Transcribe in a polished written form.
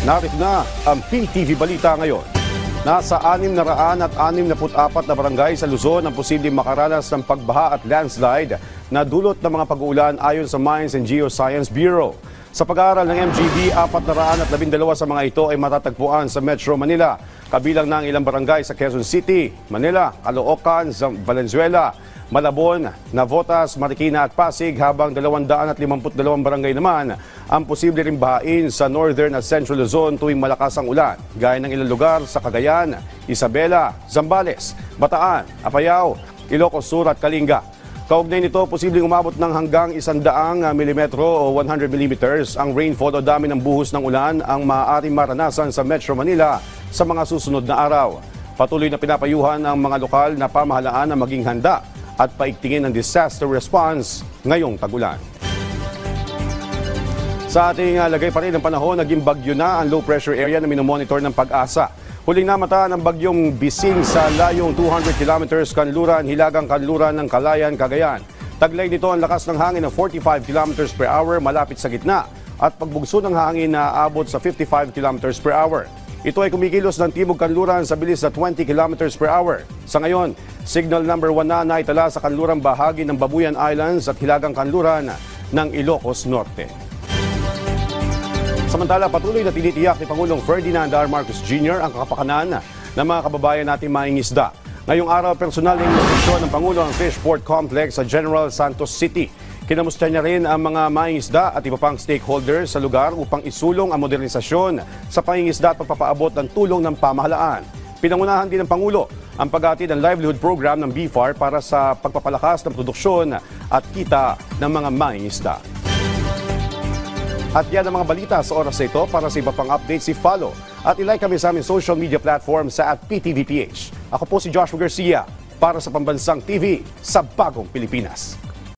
Narito na ang PTV Balita ngayon. Nasa 664 na barangay sa Luzon ang posibleng makaranas ng pagbaha at landslide na dulot ng mga pag-uulan ayon sa Mines and Geoscience Bureau. Sa pag-aaral ng MGB, 412 sa mga ito ay matatagpuan sa Metro Manila, kabilang ng ilang barangay sa Quezon City, Manila, Caloocan, Valenzuela, Malabon, Navotas, Marikina at Pasig, habang 252 barangay naman ang posible ring bahain sa Northern at Central Luzon tuwing malakas ang ulan, gaya ng ilang lugar sa Cagayan, Isabela, Zambales, Bataan, Apayao, Ilocos Sur at Kalinga. Kaugnay nito, posibleng umabot ng hanggang 100 mm o 100 mm ang rainfall o dami ng buhos ng ulan ang maaaring maranasan sa Metro Manila sa mga susunod na araw. Patuloy na pinapayuhan ang mga lokal na pamahalaan na maging handa at paigtingin ang disaster response ngayong tag-ulan. Sa ating lagay pa rin ng panahon, naging bagyo na ang low pressure area na minomonitor ng Pag-asa. Huling namata ng bagyong Bising sa layong 200 kilometers kanluran, hilagang kanluran ng Calayan, Cagayan. Taglay nito ang lakas ng hangin na 45 kilometers per hour malapit sa gitna at pagbugso ng hangin na aabot sa 55 kilometers per hour. Ito ay kumikilos ng timog kanluran sa bilis na 20 kilometers per hour. Sa ngayon, signal number 1 na naitala sa kanlurang bahagi ng Babuyan Islands at hilagang kanluran ng Ilocos Norte. Samantala, patuloy na tinitiyak ni Pangulong Ferdinand R. Marcos Jr. ang kakapakanan ng mga kababayan nating mangingisda. Ngayong araw, personal na inspeksyon ng Pangulo ang Fish Port Complex sa General Santos City. Kinamusta niya rin ang mga mangingisda at iba pang stakeholders sa lugar upang isulong ang modernisasyon sa pangingisda at pagpapaabot ng tulong ng pamahalaan. Pinangunahan din ng Pangulo ang paghatid ng livelihood program ng BFAR para sa pagpapalakas ng produksyon at kita ng mga mangingisda. At yan ang mga balita sa oras na ito. Para sa iba pang updates, follow at ilike kami sa aming social media platform sa @PTVPH. Ako po si Joshua Garcia para sa Pambansang TV sa Bagong Pilipinas.